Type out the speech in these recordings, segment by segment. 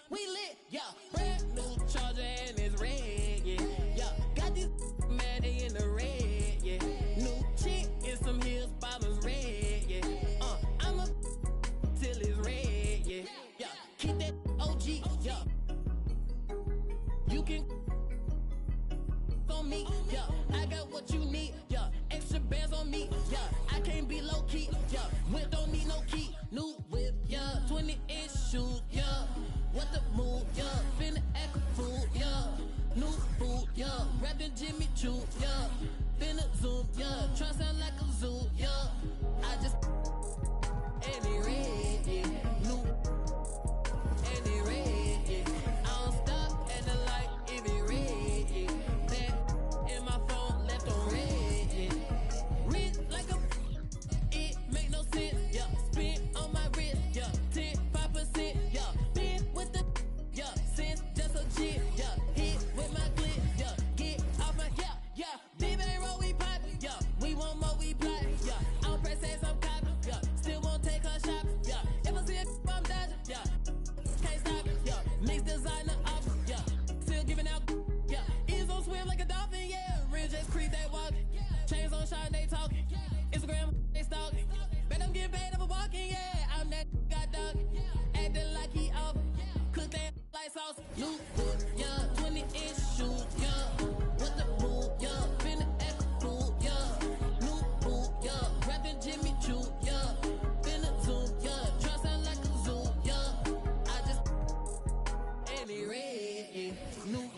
we lit, yeah. Brand new charger and it's red, yeah. Yeah, got this mad they in the red, yeah. New chick in some heels, bottoms red, yeah. I'm a till it's red, yeah. Yeah, keep that OG, yeah. You can on me, yeah. I got what you need, yeah. Extra bands on me, yeah. I can't be low key, yeah. Whip don't need no key, new whip, yeah. 20-inch shoes, yeah. What the move, yeah. Finna act a fool, yeah. New food, yeah. Rapping Jimmy Choo, yeah. Finna zoom, yeah. Try sound like a zoo, yeah. I just and it red, yeah. New and it red, yeah. I don't stop at the light if it red, yeah. That in my phone left on red, yeah. Rich like a it make no sense, yeah. Spin on my wrist, yeah. 5%, yeah. Been with the yeah. Since just a chip, yeah. Hit with my clip, yeah. Get off my yeah, yeah. Deep ain't roll, we pop, yeah. We want more, we plot, yeah. I'm press ass, I'm copy, yeah. Still won't take her shop, yeah. If I see a I'm dodging, yeah. Can't stop it, yeah. Mix designer up, yeah. Still giving out, yeah. Ears on swim like a dolphin, yeah. Real just creep, they walking. Chains on shot, they talking. Instagram, they stalking. Bet I'm getting paid for walking, yeah. I'm that got dog. Acting like he off. Cook that like sauce. New book, yeah. 20-inch shoes, yeah. What the move, yeah. Finna act a fool, yeah. New boot, yeah. Rapping Jimmy Choo, yeah. Finna zoom, yeah. Try sound like a zoo, yeah. I just and it red, yeah. New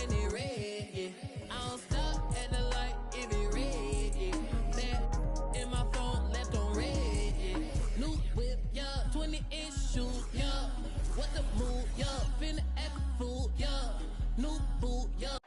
and it red, yeah. I don't stop at the light if it red, yeah. That in my phone left on red, yeah. New whip, yeah. 20-inch shoes, yeah. What the move, yeah. Finna act a fool, yeah. New boot, yeah.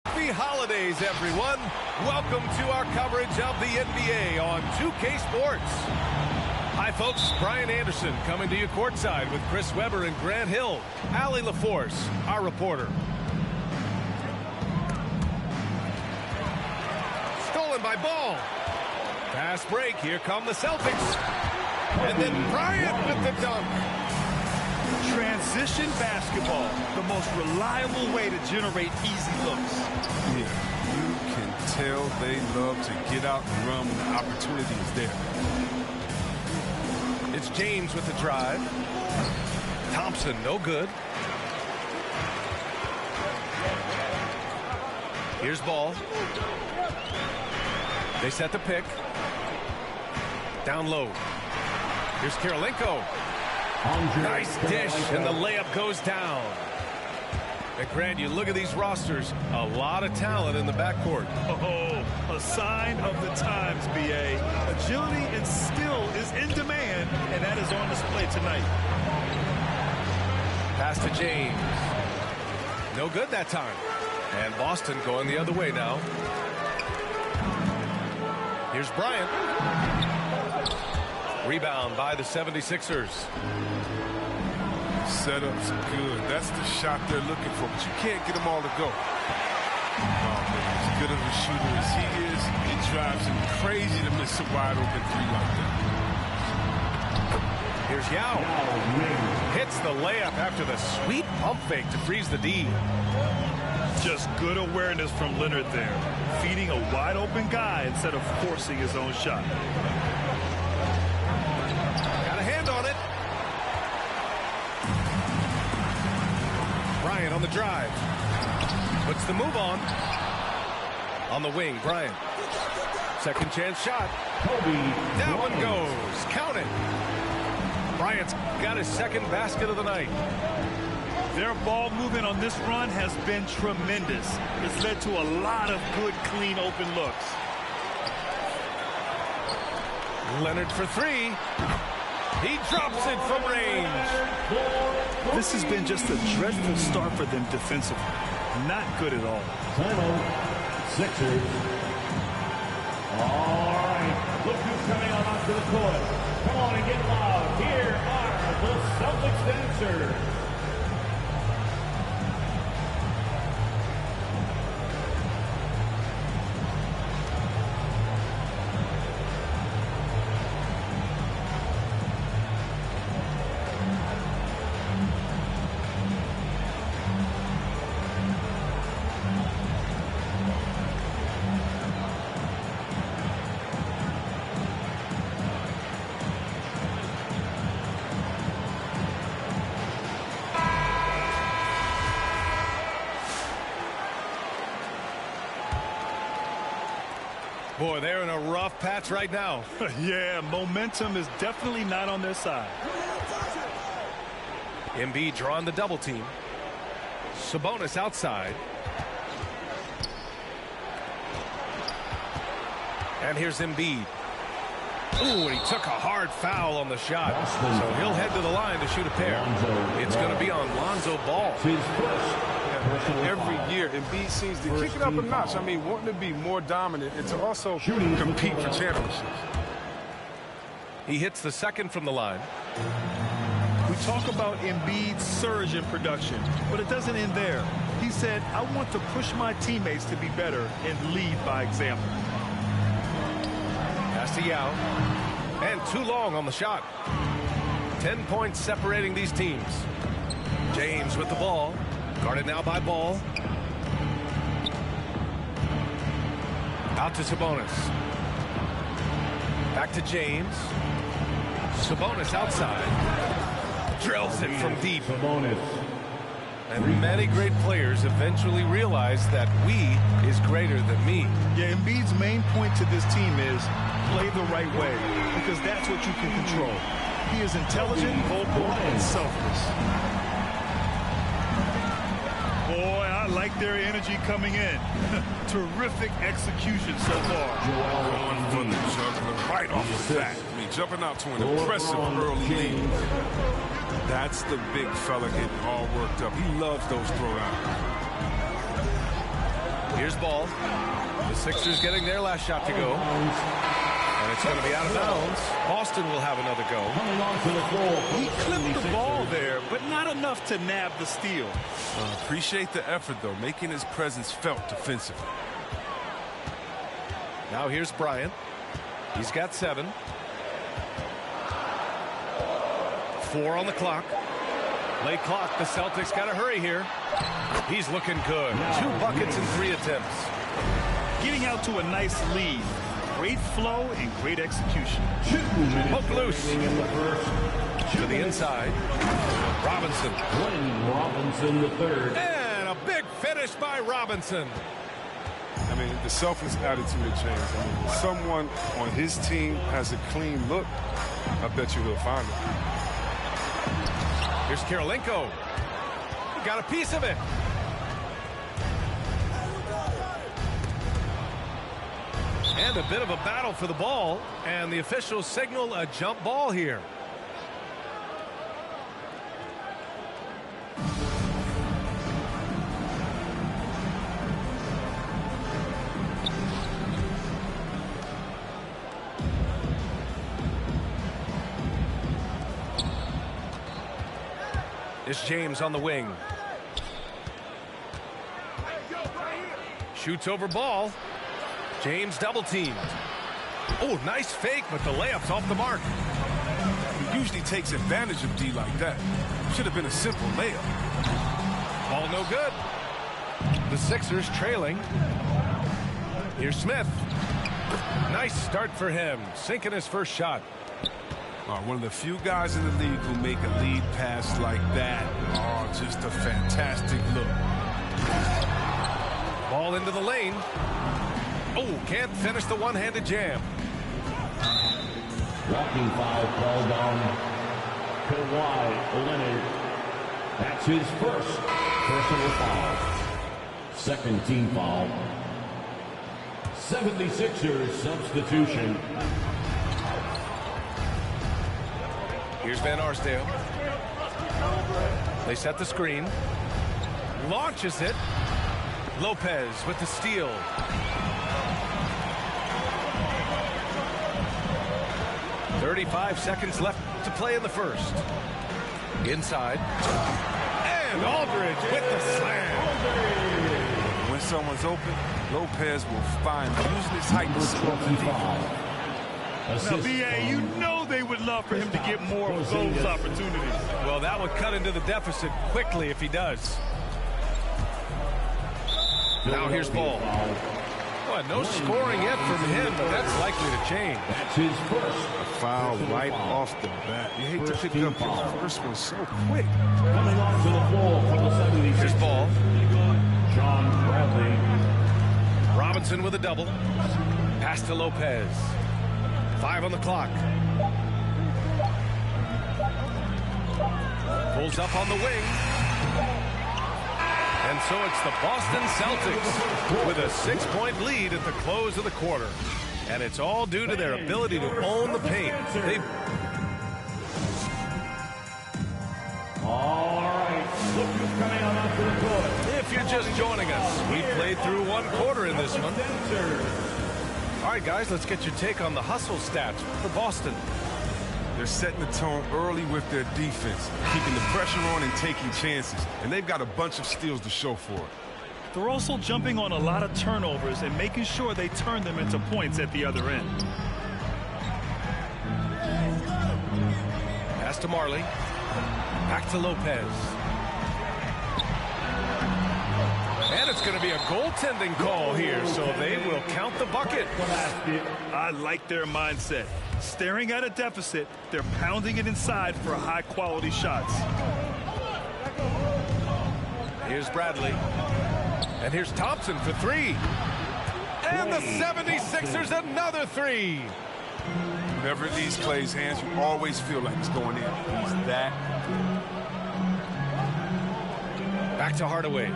Happy holidays, everyone. Welcome to our coverage of the NBA on 2K Sports. Hi, folks. Brian Anderson coming to you courtside with Chris Webber and Grant Hill. Allie LaForce, our reporter. Stolen by Ball. Fast break. Here come the Celtics. And then Bryant with the dunk. Transition basketball, the most reliable way to generate easy looks. Yeah, you can tell they love to get out and run when the opportunity is there. It's James with the drive. Thompson, no good. Here's Ball. They set the pick. Down low. Here's Karolinko. Nice dish, and the layup goes down. And Grant, you look at these rosters, a lot of talent in the backcourt. Oh, a sign of the times, B.A. Agility and skill is in demand, and that is on display tonight. Pass to James. No good that time. And Boston going the other way now. Here's Bryant. Rebound by the 76ers. Setup's good. That's the shot they're looking for, but you can't get them all to go. Oh, man, as good of a shooter as he is, it drives him crazy to miss a wide open three like that. Here's Yao. Hits the layup after the sweet pump fake to freeze the D. Just good awareness from Leonard there. Feeding a wide open guy instead of forcing his own shot. Got a hand on it. Bryant on the drive. Puts the move on. On the wing, Bryant. Second chance shot. That one goes. Count it. Bryant's got his second basket of the night. Their ball movement on this run has been tremendous. It's led to a lot of good, clean, open looks. Leonard for three. He drops it from range. This has been just a dreadful start for them defensively. Not good at all. Sixers. All right, look who's coming on onto the court. Come on and get loud. Here are the Celtics dancers. Boy, they're in a rough patch right now. Yeah, momentum is definitely not on their side. Embiid drawing the double team. Sabonis outside. And here's Embiid. Ooh, and he took a hard foul on the shot. So he'll head to the line to shoot a pair. It's going to be on Lonzo Ball. Every year, Embiid seems to kick it up a notch. I mean, wanting to be more dominant and to also compete for championships. He hits the second from the line. We talk about Embiid's surge in production, but it doesn't end there. He said, I want to push my teammates to be better and lead by example. Pass to Yao. And too long on the shot. 10 points separating these teams. James with the ball. Guarded now by Ball. Out to Sabonis. Back to James. Sabonis outside. Drills it from deep. And many great players eventually realize that we is greater than me. Yeah, Embiid's main point to this team is play the right way, because that's what you can control. He is intelligent, vocal, and selfless. Boy, I like their energy coming in. Terrific execution so far. Going for the juggler right off the bat. I mean, jumping out to an impressive early lead. That's the big fella getting all worked up. He loves those throwdowns. Here's Ball. The Sixers getting their last shot to go. And it's going to be out of bounds. Boston will have another go. He clipped the ball there, but not enough to nab the steal. Appreciate the effort, though, making his presence felt defensively. Now here's Bryant. He's got 7. 4 on the clock. Late clock. The Celtics got to hurry here. He's looking good. 2 buckets in 3 attempts. Getting out to a nice lead. Great flow and great execution. Poke loose. To the inside. Robinson. Robinson the third. And a big finish by Robinson. I mean, the selfless attitude of James. I mean, if someone on his team has a clean look, I bet you he'll find it. Here's Karolinko. He got a piece of it. And a bit of a battle for the ball. And the officials signal a jump ball here. It's James on the wing. Shoots over ball. James double teamed. Oh, nice fake, but the layup's off the mark. He usually takes advantage of D like that. Should have been a simple layup. Ball no good. The Sixers trailing. Here's Smith. Nice start for him, sinking his first shot. One of the few guys in the league who make a lead pass like that. Oh, just a fantastic look. Ball into the lane. Oh, can't finish the one-handed jam. Walking foul called on Kawhi Leonard. That's his first personal foul. Second team foul. 76ers substitution. Here's Van Arsdale. They set the screen. Launches it. Lopez with the steal. .35 seconds left to play in the first. Inside. And Aldridge with the slam. When someone's open, Lopez will find using his height to score the defense. Now, B.A., you know they would love for him to get more of those opportunities. Well, that would cut into the deficit quickly if he does. Now here's Ball. Well, no scoring yet from him, but that's likely to change. That's his first. A foul right off the bat. You hate to pick up your first one so quick. Coming onto the floor for the 76ers. Here's Ball. John Bradley. Robinson with a double. Pass to Lopez. 5 on the clock. Pulls up on the wing. And so it's the Boston Celtics with a 6-point lead at the close of the quarter. And it's all due to their ability to own the paint. All right, look who's coming on onto the court. If you're just joining us, we played through one quarter in this one. All right, guys, let's get your take on the hustle stats for Boston. They're setting the tone early with their defense, keeping the pressure on and taking chances. And they've got a bunch of steals to show for it. They're also jumping on a lot of turnovers and making sure they turn them into points at the other end. Pass to Marley. Back to Lopez. And it's going to be a goaltending call here, so they will count the bucket. I like their mindset. Staring at a deficit, they're pounding it inside for high-quality shots. Here's Bradley. And here's Thompson for 3. And the 76ers another 3. Whenever it leaves Clay's hands, you always feel like it's going in. He's that. Back to Hardaway.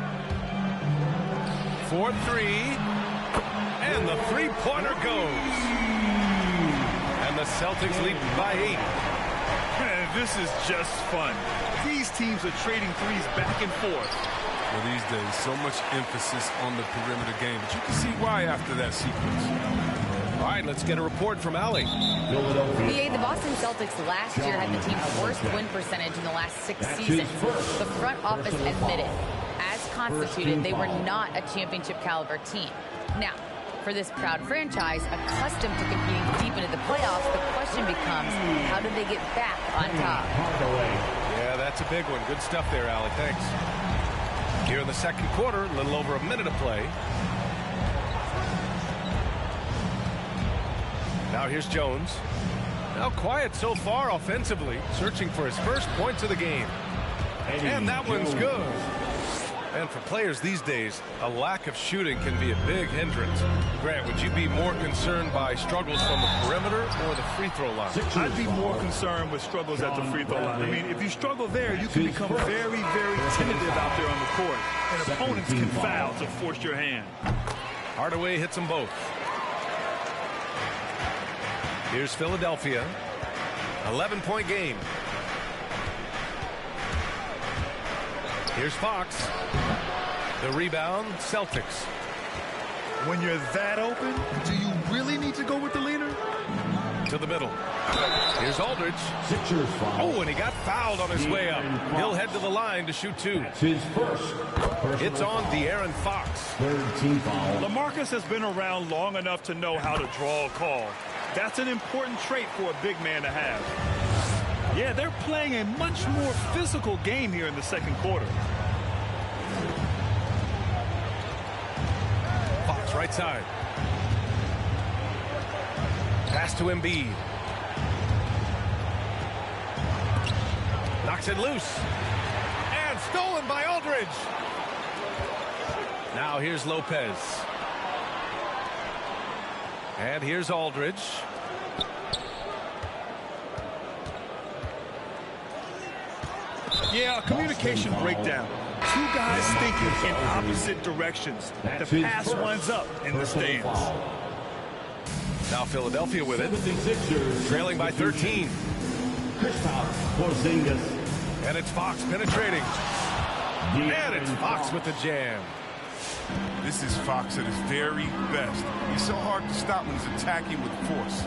4-3. And the three-pointer goes. And the Celtics lead by 8. Man, this is just fun. These teams are trading threes back and forth. Well, these days, so much emphasis on the perimeter game, but you can see why after that sequence. All right, let's get a report from Allie. BA, the Boston Celtics last year had the team's worst win percentage in the last 6 seasons. The front office admitted, as constituted, they were not a championship caliber team. Now, for this proud franchise, accustomed to competing deep into the playoffs, the question becomes, how do they get back on top? Yeah, that's a big one. Good stuff there, Allie. Thanks. Here in the second quarter, a little over a minute of play. Now here's Jones. Now quiet so far offensively, searching for his first points of the game. And that one's good. And for players these days, a lack of shooting can be a big hindrance. Grant, would you be more concerned by struggles from the perimeter or the free throw line? I'd be more concerned with struggles at the free throw line. I mean, if you struggle there, you can become very, very tentative out there on the court. And opponents can foul to force your hand. Hardaway hits them both. Here's Philadelphia. 11-point game. Here's Fox. The rebound, Celtics. When you're that open, do you really need to go with the leader? To the middle. Here's Aldridge. Sixers foul. Oh, and he got fouled on his way up. He'll head to the line to shoot 2. That's his first. It's on De'Aaron Fox. Third team foul. LaMarcus has been around long enough to know how to draw a call. That's an important trait for a big man to have. Yeah, they're playing a much more physical game here in the second quarter. Fox right side. Pass to Embiid. Knocks it loose. And stolen by Aldridge. Now here's Lopez. And here's Aldridge. Yeah, communication breakdown. Two guys thinking in opposite directions. The pass winds up in the stands. Now Philadelphia with it. Trailing by 13. And it's Fox penetrating. And it's Fox with the jam. This is Fox at his very best. He's so hard to stop when he's attacking with force.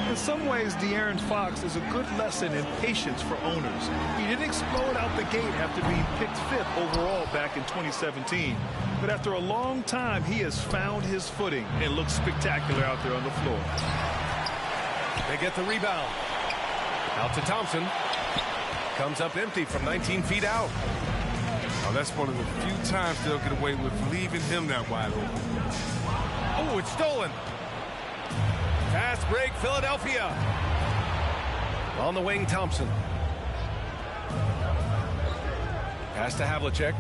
In some ways, De'Aaron Fox is a good lesson in patience for owners. He didn't explode out the gate after being picked 5th overall back in 2017. But after a long time, he has found his footing and looks spectacular out there on the floor. They get the rebound. Out to Thompson. Comes up empty from 19 feet out. Now that's one of the few times they'll get away with leaving him that wide open. Oh, it's stolen. Fast break, Philadelphia. On the wing, Thompson. Pass to Havlicek.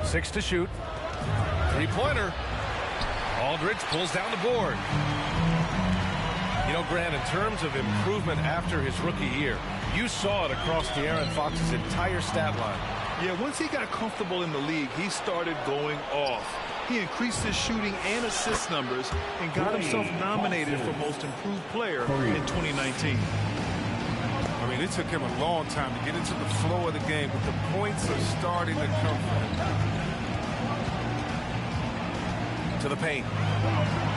Six to shoot. Three-pointer. Aldridge pulls down the board. You know, Grant, in terms of improvement after his rookie year, you saw it across De'Aaron Fox's entire stat line. Yeah, once he got comfortable in the league, he started going off. He increased his shooting and assist numbers and got himself nominated for Most Improved Player in 2019. I mean, it took him a long time to get into the flow of the game, but the points are starting to come from him. To the paint.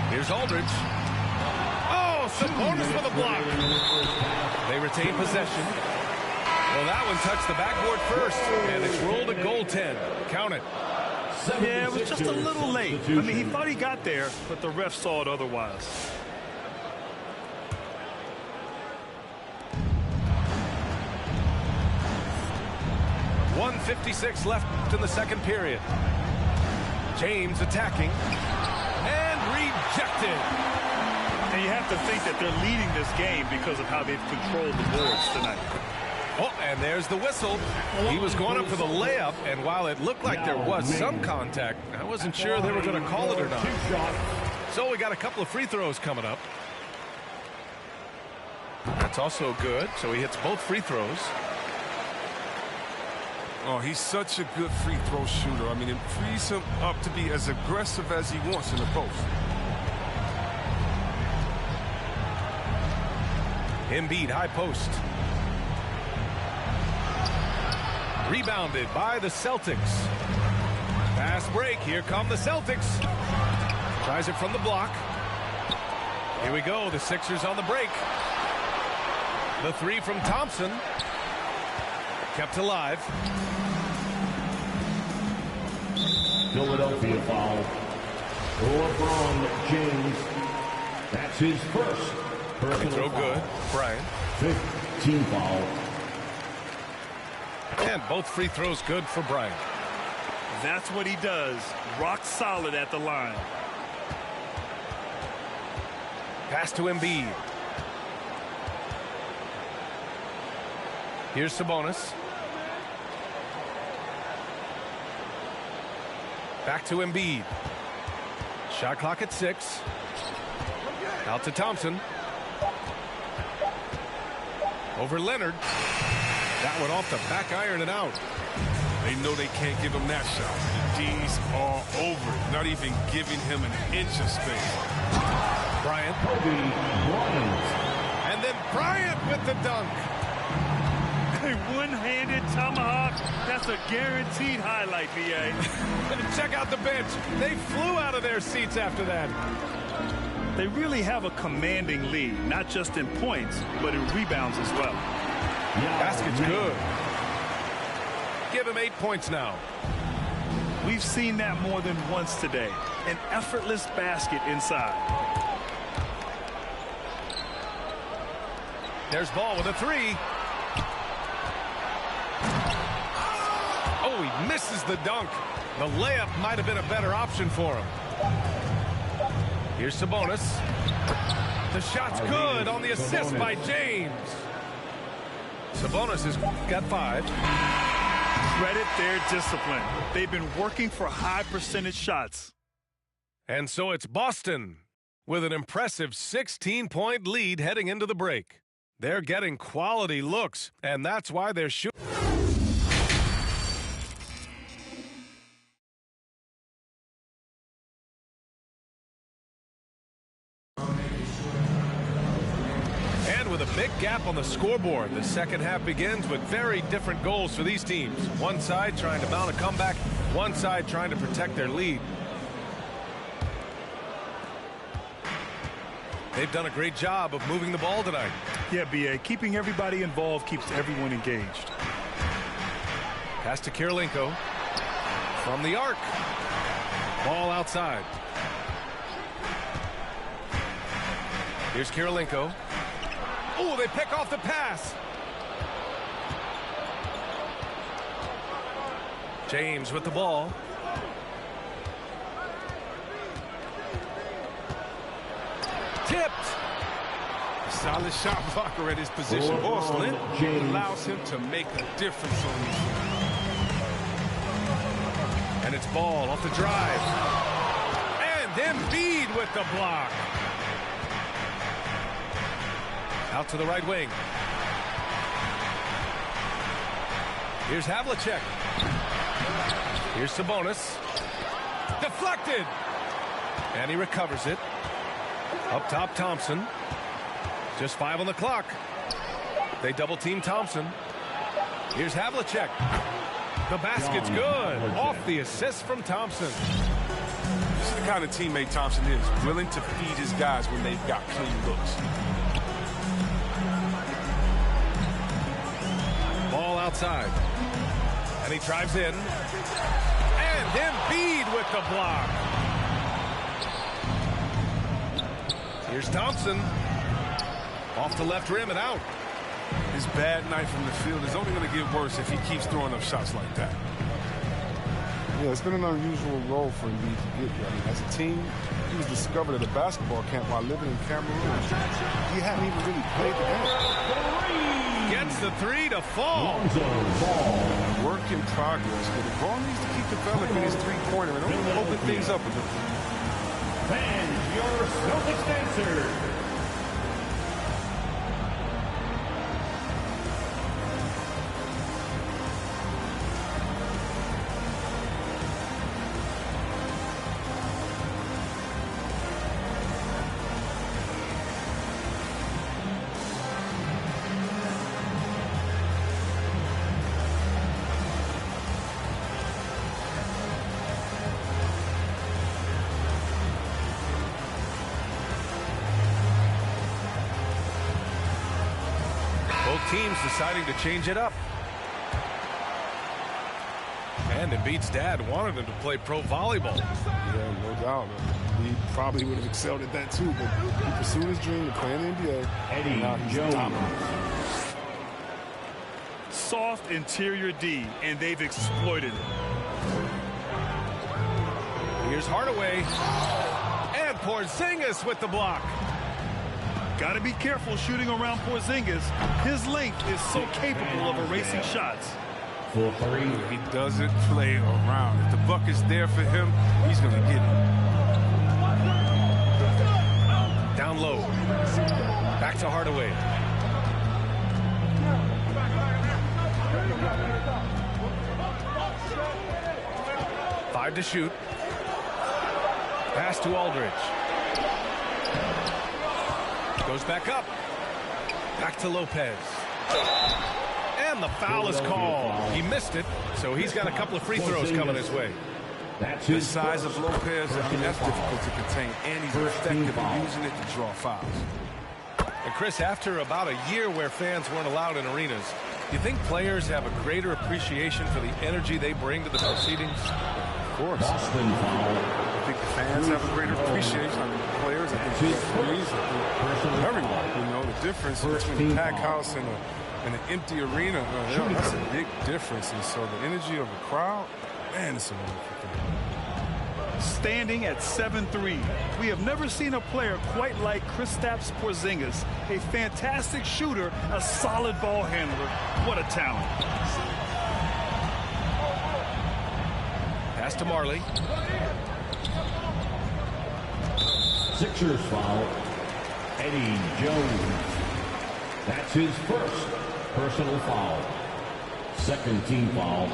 Here's Aldridge. Oh, Sabonis with a block. They retain possession. Well, that one touched the backboard first, and it's rolled a goaltend. Count it. Yeah, it was just a little late. I mean, he thought he got there, but the ref saw it otherwise. .156 left in the second period. James attacking. And rejected. And you have to think that they're leading this game because of how they've controlled the boards tonight. Oh, and there's the whistle. He was going up for the layup, and while it looked like there was some contact, I wasn't sure they were going to call it or not. So we got a couple of free throws coming up. That's also good, so he hits both free throws. Oh, he's such a good free throw shooter. I mean, it frees him up to be as aggressive as he wants in the post. Embiid, high post. Rebounded by the Celtics. Fast break. Here come the Celtics. Tries it from the block. Here we go. The Sixers on the break. The three from Thompson. Kept alive. Philadelphia foul. LeBron James. That's his first personal Throw foul. good. Bryant. 15 foul. And both free throws good for Bryant. That's what he does. Rock solid at the line. Pass to Embiid. Here's Sabonis. Back to Embiid. Shot clock at 6. Out to Thompson. Over Leonard. That one off the back iron and out. They know they can't give him that shot. The D's all over it, not even giving him an inch of space. Bryant. And then Bryant with the dunk. A one-handed tomahawk. That's a guaranteed highlight, B.A. Check out the bench. They flew out of their seats after that. They really have a commanding lead, not just in points, but in rebounds as well. Basket's good. Give him 8 points now. We've seen that more than once today. An effortless basket inside. There's Ball with a 3. Oh, he misses the dunk. The layup might have been a better option for him. Here's Sabonis. The shot's good on the assist by James. Sabonis has got 5. Credit their discipline. They've been working for high percentage shots. And so it's Boston with an impressive 16-point lead heading into the break. They're getting quality looks, and that's why they're shooting. And with a big gap on the scoreboard, the second half begins with very different goals for these teams. One side trying to mount a comeback, one side trying to protect their lead. They've done a great job of moving the ball tonight. Yeah, B.A. Keeping everybody involved keeps everyone engaged. Pass to Kirilenko. From the arc. Ball outside. Here's Kirilenko. Oh, they pick off the pass. James with the ball. Tipped. Solid shot blocker at his position. Boston allows him to make a difference on these. And it's Ball off the drive. And Embiid with the block. Out to the right wing. Here's Havlicek. Here's Sabonis. Deflected. And he recovers it. Up top, Thompson. Just 5 on the clock. They double team Thompson. Here's Havlicek. The basket's good. Off the assist from Thompson. This is the kind of teammate Thompson is. Willing to feed his guys when they've got clean looks. Ball outside. And he drives in. And Embiid with the block. Here's Thompson. Off the left rim and out. His bad night from the field is only going to get worse if he keeps throwing up shots like that. Yeah, it's been an unusual role for Embiid to get here. I mean, as a team, he was discovered at a basketball camp while living in Cameroon. He hadn't even really played the game. Gets the 3 to fall. Work in progress, but the ball needs to keep developing his three-pointer and only open things up a bit. And your Celtics answer. Both teams deciding to change it up. And Embiid's dad wanted him to play pro volleyball. Yeah, no doubt. He probably would have excelled at that too, but he pursued his dream to play in the NBA. Eddie Now he's Jones. dominant. Soft interior D, and they've exploited it. Here's Hardaway. And Porzingis with the block. Got to be careful shooting around Porzingis. His length is so capable of erasing shots. For 3. He doesn't play around. If the buck is there for him, he's going to get it. Down low. Back to Hardaway. Five to shoot. Pass to Aldridge. Goes back up. Back to Lopez. And the foul is called. He missed it, so he's got a couple of free throws coming his way. The size of Lopez, I mean, that's difficult to contain, and he's effective at using it to draw fouls. And Chris, after about a year where fans weren't allowed in arenas, do you think players have a greater appreciation for the energy they bring to the proceedings? Of course. I think the fans have a greater appreciation. I mean, the players, I think referees, I think everyone. You know, the difference between a packed house and an empty arena, that's a big difference. And so the energy of the crowd, man, it's a wonderful thing. Standing at 7'3", we have never seen a player quite like Kristaps Porzingis, a fantastic shooter, a solid ball handler. What a talent. Pass to Marley. Sixers foul. Eddie Jones. That's his first personal foul. Second team foul.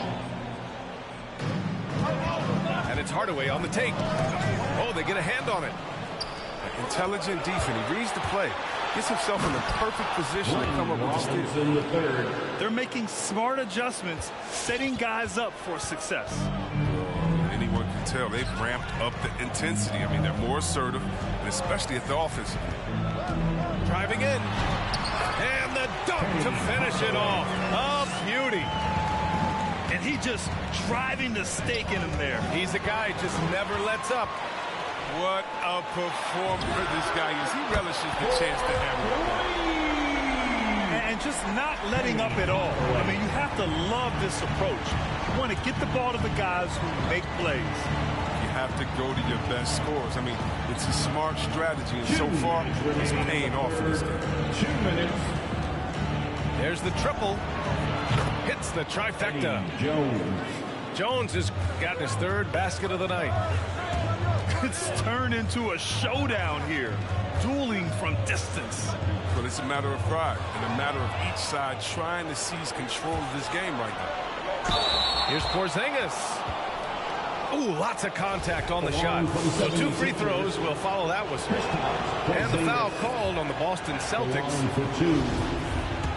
And it's Hardaway on the take. Oh, they get a hand on it. Intelligent defense. He reads the play. Gets himself in the perfect position to come up with the steal. In the third. They're making smart adjustments, setting guys up for success. Anyone can tell they've ramped up the intensity. I mean, they're more assertive, and especially at the offensive end. Driving in. And the dunk to finish it off. A beauty. And he just driving the stake in him there. He's a guy just never lets up. What a performer this guy is. He relishes the chance to hammer it. And just not letting up at all. I mean, you have to love this approach. You want to get the ball to the guys who make plays. You have to go to your best scores. I mean, it's a smart strategy, and so far, it's paying off in this game. 2 minutes. There's the triple. Hits the trifecta. Jones has gotten his third basket of the night. It's turned into a showdown here. Dueling from distance. But it's a matter of pride and a matter of each side trying to seize control of this game right now. Here's Porzingis. Ooh, lots of contact on the shot. So 2 free throws will follow that whistle. And the foul called on the Boston Celtics.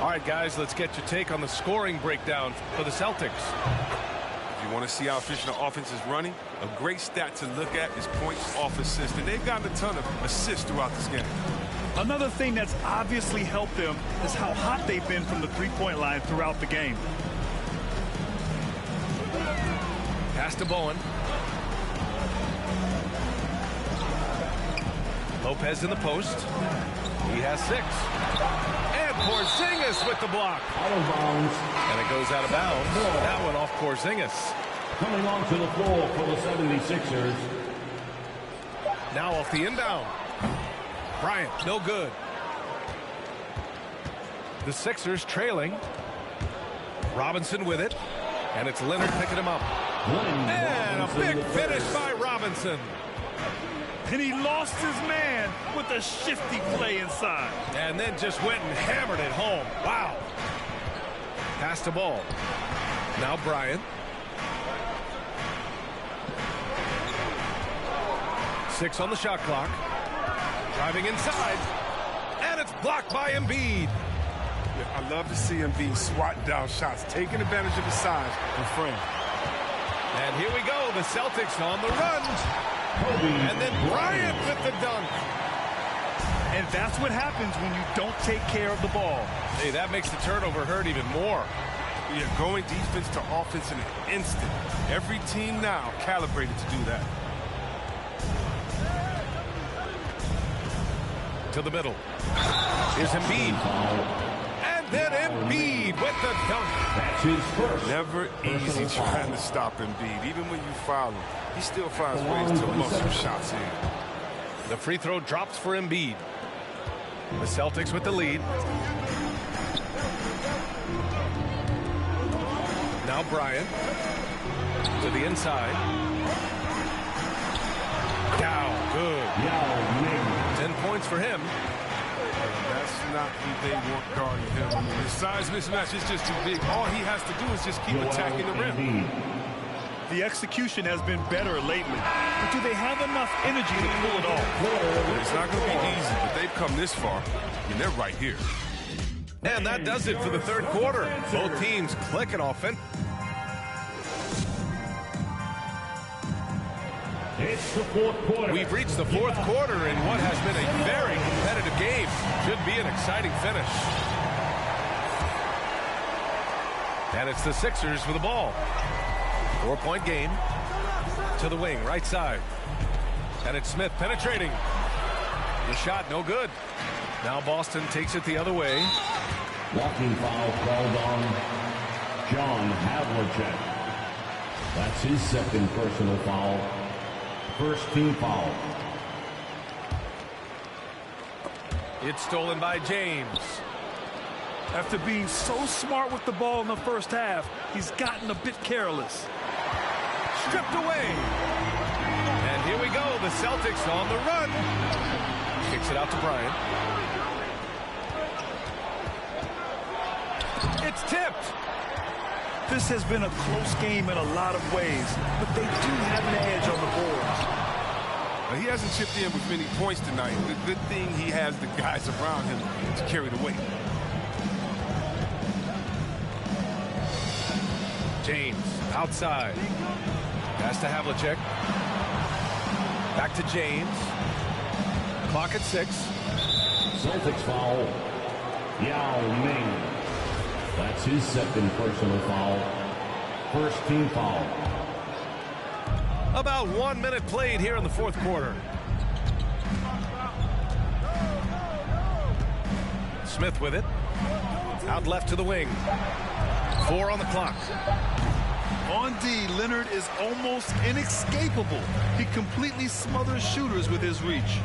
All right, guys, let's get your take on the scoring breakdown for the Celtics. If you want to see how efficient the offense is running, a great stat to look at is points off assist. And they've gotten a ton of assists throughout this game. Another thing that's obviously helped them is how hot they've been from the three-point line throughout the game. Pass to Bowen. Lopez in the post. He has 6. And Porzingis with the block. Out of bounds. And it goes out of bounds. That one off Porzingis. Coming onto the floor for the 76ers. Now off the inbound. Bryant, no good. The Sixers trailing. Robinson with it. And it's Leonard picking him up. And a big finish by Robinson. And he lost his man with a shifty play inside. And then just went and hammered it home. Wow. Pass the ball. Now Bryant. 6 on the shot clock. Driving inside. And it's blocked by Embiid. Yeah, I love to see Embiid swatting down shots, taking advantage of the size and frame. And here we go. The Celtics on the run. And then Bryant with the dunk. And that's what happens when you don't take care of the ball. Hey, that makes the turnover hurt even more. Yeah, going defense to offense in an instant. Every team now calibrated to do that. To the middle. Here's Embiid. And then Embiid with the dunk. That's his first. Never easy trying to stop Embiid. Even when you foul him, he still finds ways to muscle shots in. The free throw drops for Embiid. The Celtics with the lead. Now Bryant to the inside. Down, good. 10 points for him. That's not who they want guarding him. I mean, his size mismatch is just too big. All he has to do is just keep attacking the rim. The execution has been better lately. But do they have enough energy to pull it off? It's not going to be easy, but they've come this far, and they're right here. And that does it for the third quarter. Both teams clicking offense. It's the fourth quarter. We've reached the fourth quarter in what has been a very competitive game. Should be an exciting finish. And it's the Sixers for the ball. 4-point game. To the wing, right side. And it's Smith penetrating. The shot, no good. Now Boston takes it the other way. Walking foul called on John Havlicek. That's his second personal foul. First team foul. It's stolen by James. After being so smart with the ball in the first half, he's gotten a bit careless. Stripped away. And here we go. The Celtics on the run. Kicks it out to Bryant. It's tipped. This has been a close game in a lot of ways, but they do have an edge on the boards. He hasn't chipped in with many points tonight. The good thing, he has the guys around him to carry the weight. James outside. Pass to Havlicek. Back to James. Clock at 6. Celtics foul. Yao Ming. That's his second personal foul. First team foul. About 1 minute played here in the fourth quarter. Smith with it. Out left to the wing. 4 on the clock. On D, Leonard is almost inescapable. He completely smothers shooters with his reach.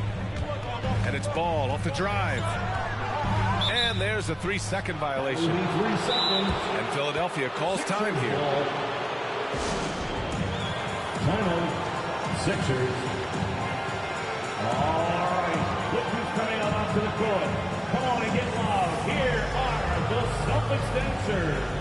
And it's Ball off the drive. And there's a 3-second violation. 3 seconds. And Philadelphia calls time here. Timeout. Sixers. All right, look who's coming out onto the court. Come on and get loud. Here are the Celtics dancers.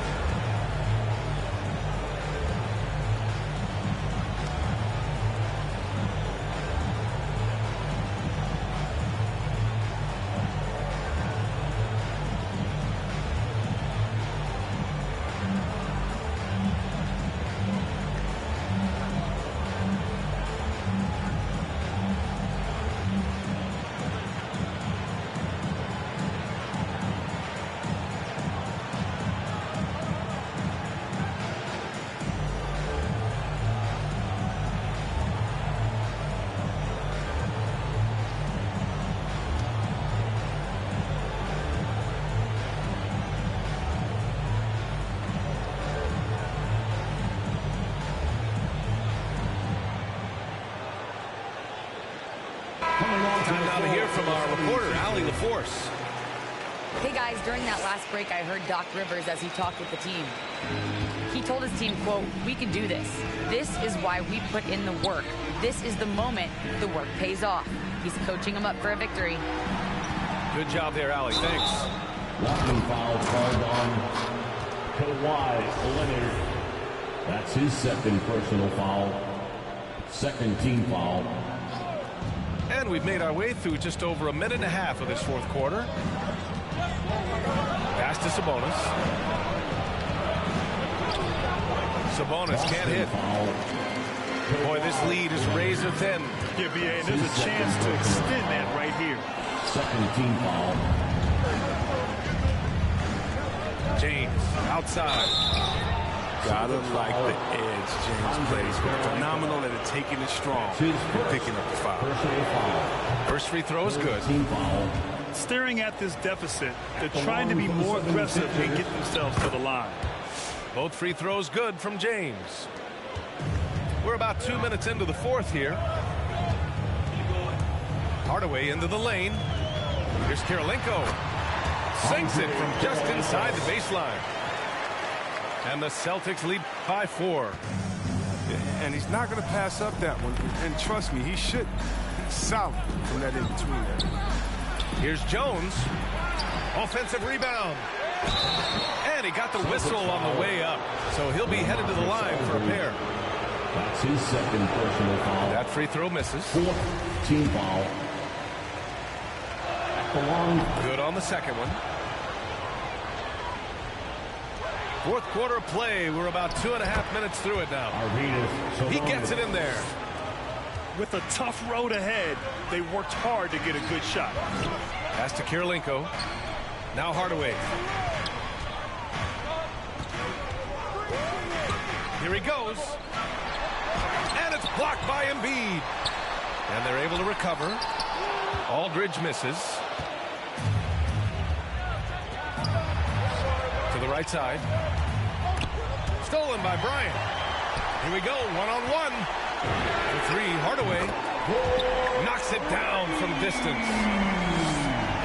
Time now to hear from our reporter, Allie LaForce. Hey guys, during that last break, I heard Doc Rivers as he talked with the team. He told his team, quote, "We can do this. This is why we put in the work. This is the moment the work pays off." He's coaching them up for a victory. Good job there, Allie. Thanks. Walking foul called on Kawhi Leonard. That's his second personal foul. Second team foul. And we've made our way through just over a minute and a half of this fourth quarter. Pass to Sabonis. Sabonis can't hit. Boy, this lead is razor thin. Yeah, BA, and there's a chance to extend that right here. Second team foul. James outside. Gotta like the edge James plays. Phenomenal at it, taking it strong and picking up the foul. Personal foul. First free throw is good. Team foul. Staring at this deficit, they're trying to be more aggressive and get themselves to the line. Both free throws good from James. We're about 2 minutes into the fourth here. Hardaway into the lane. Here's Kirilenko. Sinks it from just inside the baseline. And the Celtics lead by 4. And he's not going to pass up that one. And trust me, he should. He's solid from that in between there. Here's Jones. Offensive rebound. And he got the whistle on the way up. So he'll be headed to the line for a pair. That's his second personal foul. That free throw misses. Fourth team foul. At the line. Good on the second one. Fourth quarter of play. We're about 2.5 minutes through it now. He gets it in there. With a tough road ahead, they worked hard to get a good shot. Pass to Kirilenko. Now Hardaway. Here he goes. And it's blocked by Embiid. And they're able to recover. Aldridge misses. To the right side. Stolen by Bryant. Here we go, one-on-one. For three, Hardaway knocks it down from distance.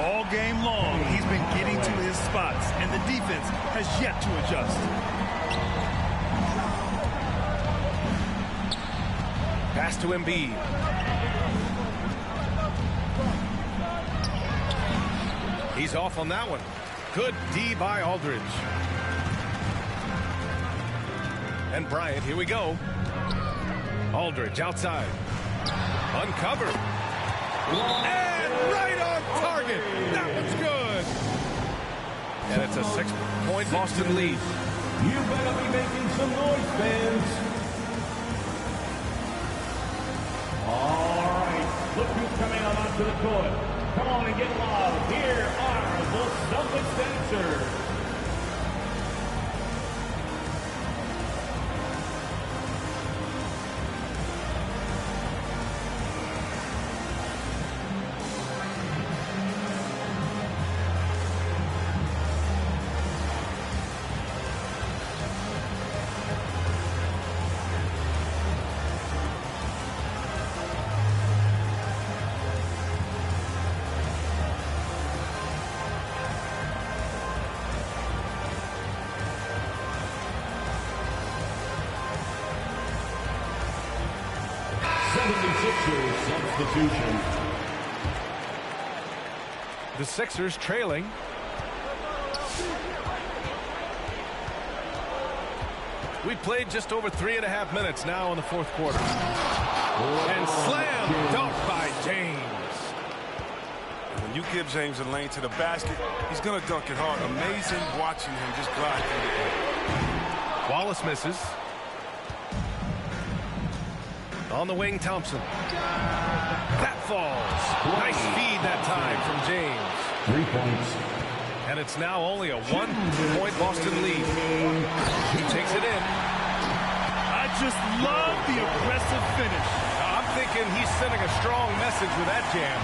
All game long, he's been getting to his spots, and the defense has yet to adjust. Pass to Embiid. He's off on that one. Good D by Aldridge. And Bryant, here we go. Aldridge outside. Uncovered. And right on target. That one's good. And it's a 6-point Boston lead. You better be making some noise, fans. All right. Look who's coming out onto the court. Come on and get loud. Here are the Celtics dancers. Substitution. The Sixers trailing. We played just over 3.5 minutes now in the fourth quarter. And slam dunk by James. When you give James a lane to the basket, he's going to dunk it hard. Amazing watching him just glide through the air. Wallace misses. On the wing, Thompson. That falls. Nice feed that time from James. 3 points. And it's now only a 1-point Boston lead. He takes it in. I just love the aggressive finish. I'm thinking he's sending a strong message with that jam.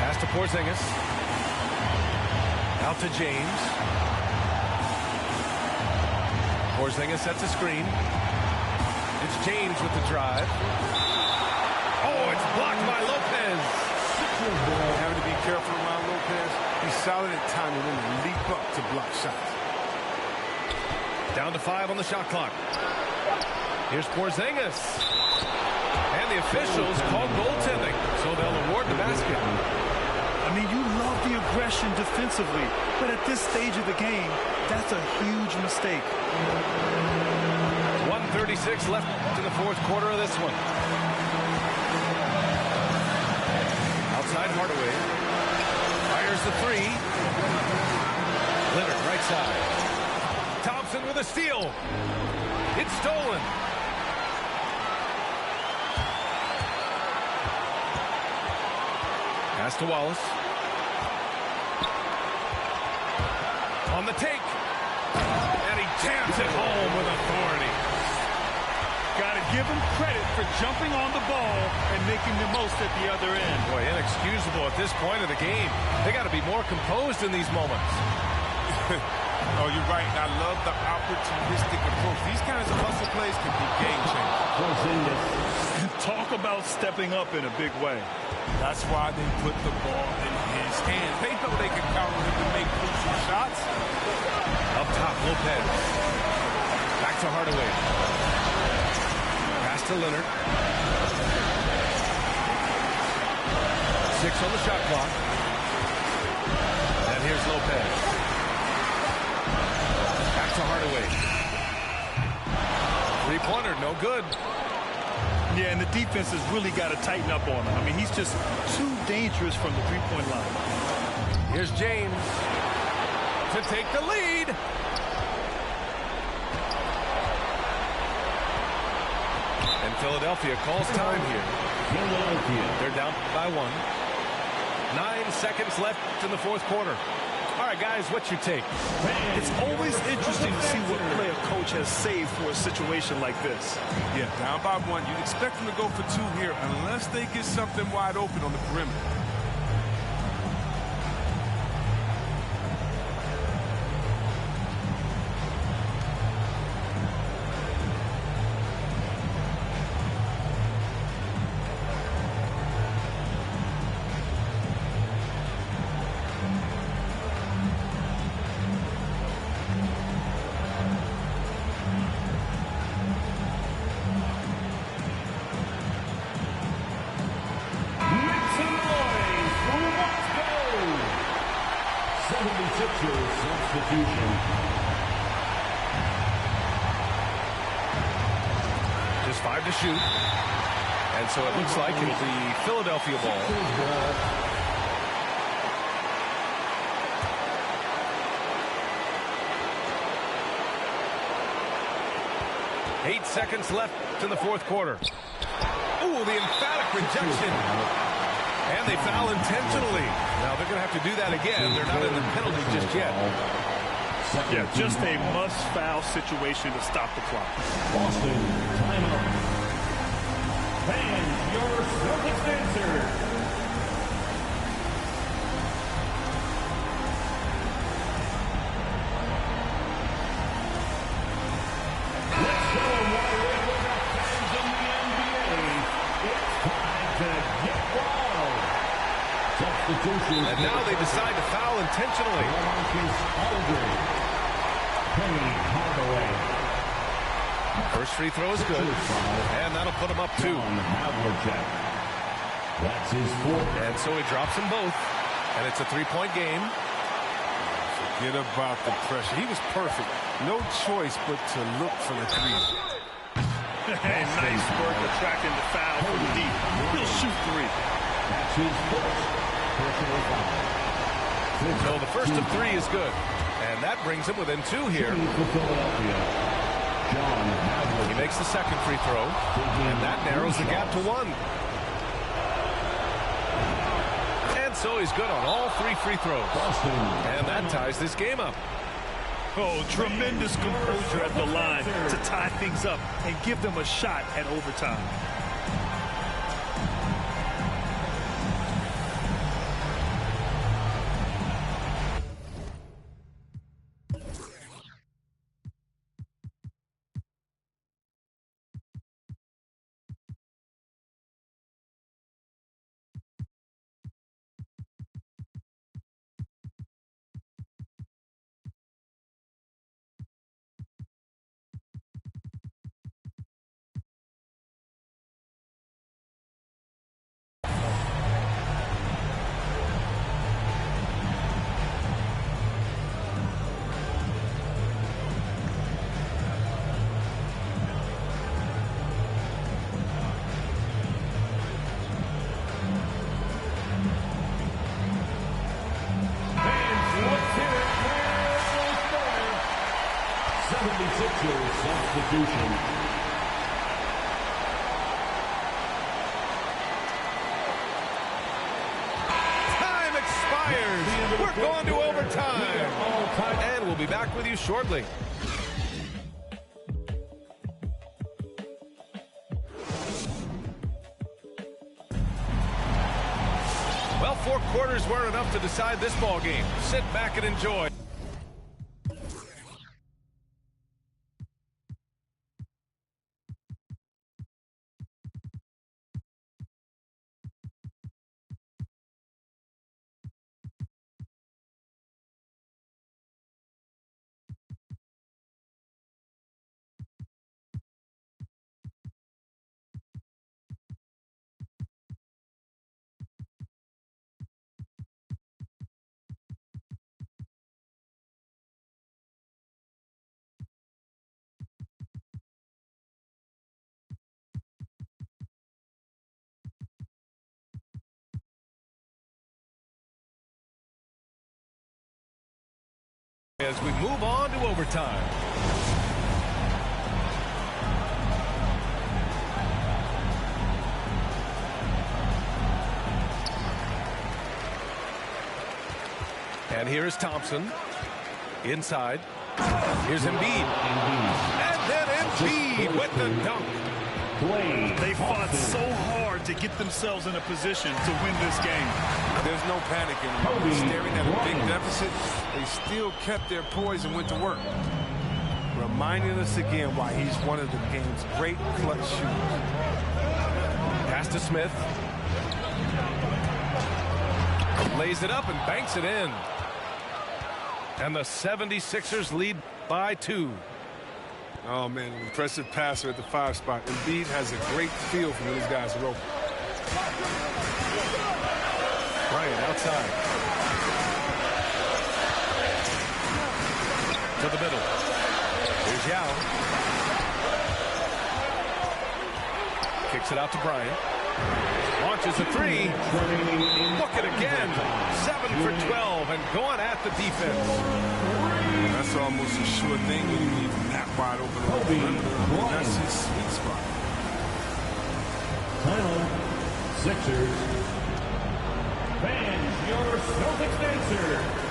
Pass to Porzingis. Out to James. Porzingis sets a screen. It's James with the drive. Oh, it's blocked by Lopez. Having to be careful around Lopez. He's solid at timing when to leap up to block shots. Down to 5 on the shot clock. Here's Porzingis. And the officials called goaltending, so they'll award the basket. I mean, you love the aggression defensively, but at this stage of the game, that's a huge mistake. 1:36 left in the fourth quarter of this one. Outside Hardaway. Fires the three. Leonard right side. Thompson with a steal. It's stolen. Pass to Wallace. On the take. And he jams it home with authority. Got to give him credit for jumping on the ball and making the most at the other end. Boy, inexcusable at this point of the game. They got to be more composed in these moments. Oh, you're right. I love the opportunistic approach. These kinds of hustle plays can be game changers. Talk about stepping up in a big way. That's why they put the ball in his hand. They know they can count on him to make crucial shots. Up top, Lopez. Back to Hardaway. Pass to Leonard. 6 on the shot clock. And here's Lopez. Back to Hardaway. Three-pointer, no good. Yeah, and the defense has really got to tighten up on him. I mean, he's just too dangerous from the three-point line. Here's James. to take the lead. And Philadelphia calls time here. They're down by 1. 9 seconds left in the fourth quarter. All right, guys, what's your take? It's always interesting to see what play a coach has saved for a situation like this. Yeah, down by 1. You'd expect them to go for 2 here unless they get something wide open on the perimeter. Substitution. Just 5 to shoot. And so it looks like it'll be Philadelphia ball. 8 seconds left in the fourth quarter. Ooh, the emphatic rejection. And they foul intentionally. Now they're going to have to do that again. They're not in the penalty just yet. Yeah, just a must-foul situation to stop the clock. Boston, timeout. Fans, your Celtics answer. Let's go, Warriors. We've got fans in the NBA. It's time to get wild. Substitution. And now they decide to foul intentionally. Penny Hardaway. First free throw is good. And that'll put him up 2. That's his 4th. And so he drops them both. And it's a 3-point game. Forget about the pressure. He was perfect. No choice but to look for the 3. Hey, nice work attracting the foul from deep. He'll shoot 3. That's his first personal foul. So the first of 3 is good. And that brings him within 2 here. He makes the second free throw. And that narrows the gap to 1. And so he's good on all 3 free throws. And that ties this game up. Oh, tremendous composure at the line to tie things up and give them a shot at overtime. Substitution. Time expires. We're going to overtime. And we'll be back with you shortly. Well, 4 quarters weren't enough to decide this ball game. Sit back and enjoy. as we move on to overtime. And here is Thompson. Inside. Here's Embiid. And then Embiid with the dunk. They fought so hard to get themselves in a position to win this game. There's no panic in them. Staring at a big deficit, they still kept their poise and went to work. Reminding us again why he's one of the game's great clutch shooters. Pass to Smith. Lays it up and banks it in. And the 76ers lead by 2. Oh, man, an impressive passer at the 5 spot. Embiid has a great feel for when these guys are open. Bryant outside. To the middle. Here's Yao. Kicks it out to Bryant. Launches a 3. Look at again. 7 for 12 and going at the defense. That's almost a sure thing when you need that wide open on the perimeter. That's his sweet spot. Timeout, Sixers. Fans, your Celtics answer.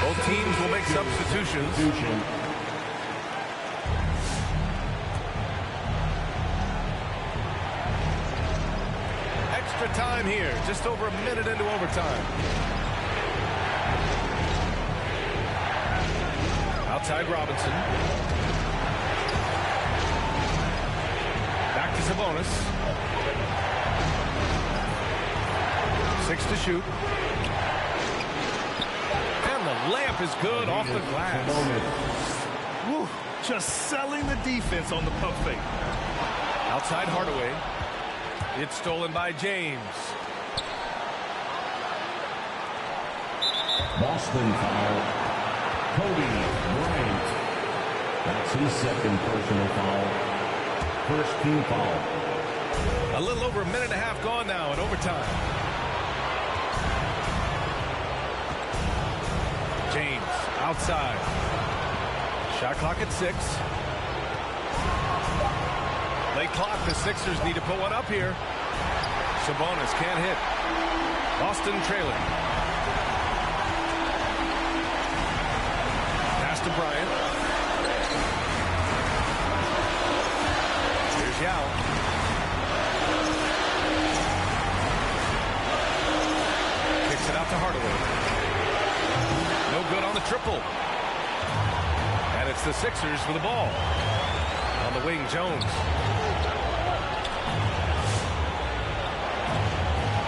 Both teams will make substitutions. Extra time here, just over a minute into overtime. Outside Robinson. Back to Sabonis. 6 to shoot. The layup is good off the glass. Woo, just selling the defense on the pump fake. Outside Hardaway. It's stolen by James. Boston foul. Kobe Bryant. That's his second personal foul. First team foul. A little over a minute and a half gone now in overtime. James outside. Shot clock at 6. Late clock. The Sixers need to put one up here. Sabonis can't hit. Boston trailing. Pass to Bryant. Here's Yao. Kicks it out to Hardaway. No good on the triple. And it's the Sixers with the ball. On the wing, Jones.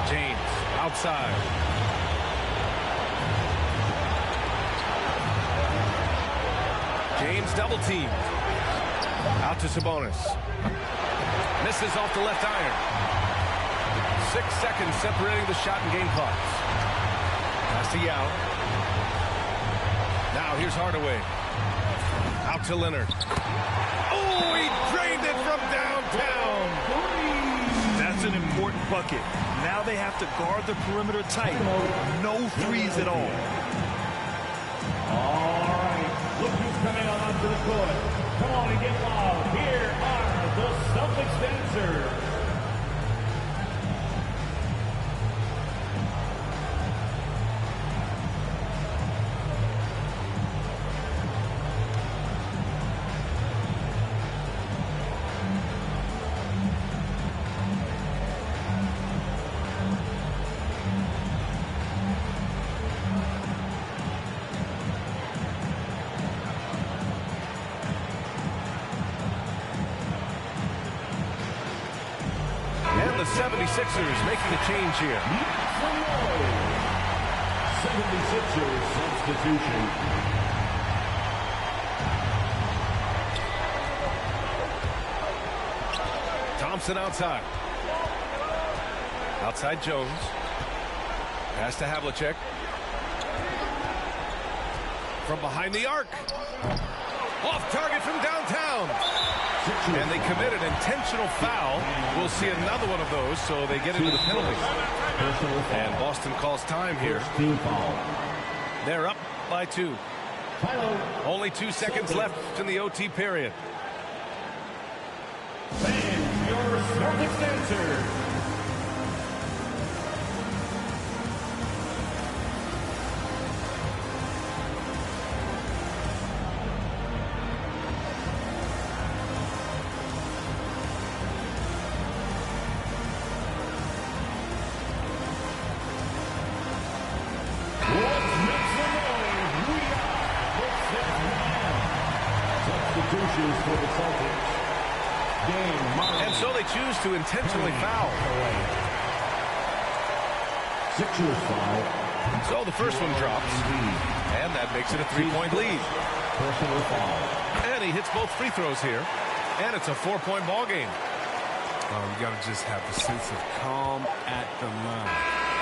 James outside. James double teamed. Out to Sabonis. Misses off the left iron. 6 seconds separating the shot and game clocks. Pass to Yao. Now here's Hardaway. Out to Leonard. Oh, he drained it from downtown. That's an important bucket. Now they have to guard the perimeter tight. No threes at all. All right, look who's coming onto the court. Come on and get loud. Here are the Celtics dancers. The 76ers making a change here. 76ers substitution. Thompson outside. Outside Jones. Pass to Havlicek. From behind the arc. Off target from downtown. And they commit an intentional foul. We'll see another one of those, so they get into the penalty. And Boston calls time here. They're up by 2. Only 2 seconds left in the OT period. And your Celtics answer. For the Celtics. And so they choose to intentionally foul. Sixers foul. So the first one drops. And that makes it a 3-point lead. Personal foul. And he hits both free throws here. And it's a 4-point ball game. You got to just have the sense of calm at the line.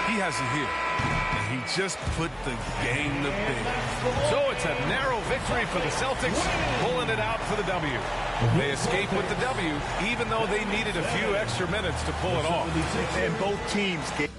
He has it here. And he just put the game to bed. So it's a narrow victory for the Celtics, pulling it out for the W. They escape with the W, even though they needed a few extra minutes to pull it off. And both teams gave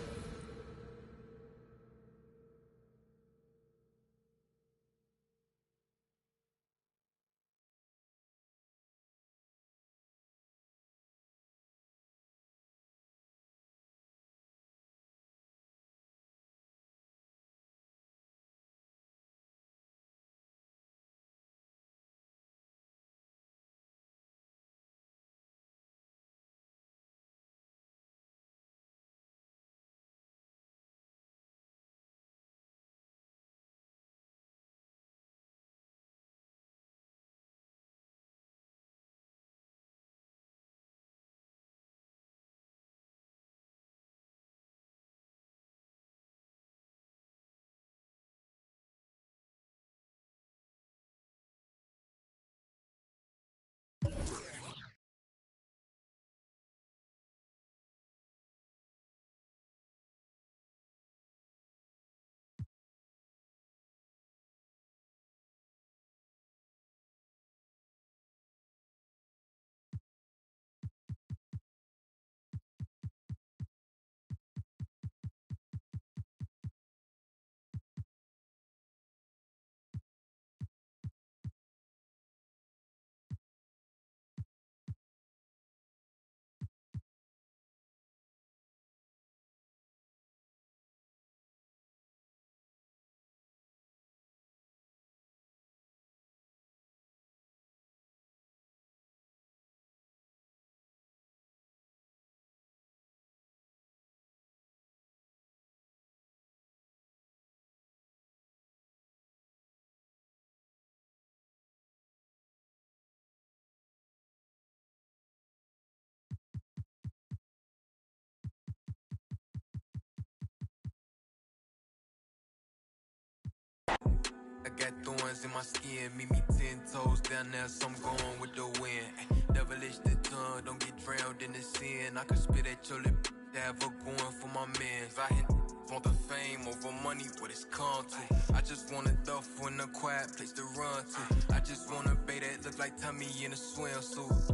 I got thorns in my skin, meet me 10 toes down there, so I'm going with the wind. Devilish the tongue, don't get drowned in the sin. I could spit at your lip, have her going for my mans. I want the fame over money, what it's come to. I just want a duffel in a quiet place to run to. I just want a bae that look like Tommy in a swimsuit.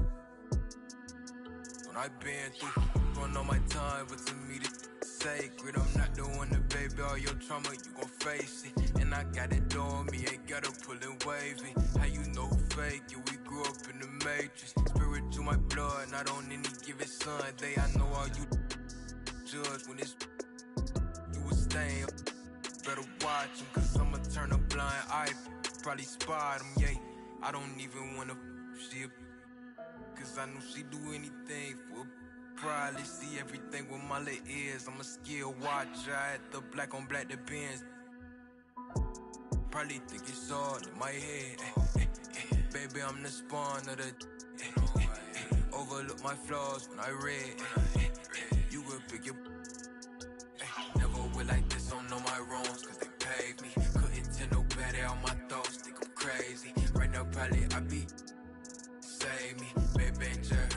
When I been through, run all my time, but to me the sacred. I'm not doing the baby, all your trauma, you gon' face it. And I got it on me, ain't gotta pull and wavy. How you know who fake it? We grew up in the matrix. Spirit to my blood, not on any given Sunday. I know all you judge when it's you will stay up. Better watch him, cause I'ma turn a blind eye. Probably spot him, yeah. I don't even wanna see, cause I know she do anything for probably see everything with my little ears. I'm a skill watcher at the black on black the Benz. Probably think it's all in my head. Baby, I'm the spawn of the overlook my flaws when I read. You will pick your never will like this on all my wrongs, cause they paid me. Couldn't tell nobody on my thoughts, think I'm crazy. Right now probably I be save me. Baby, just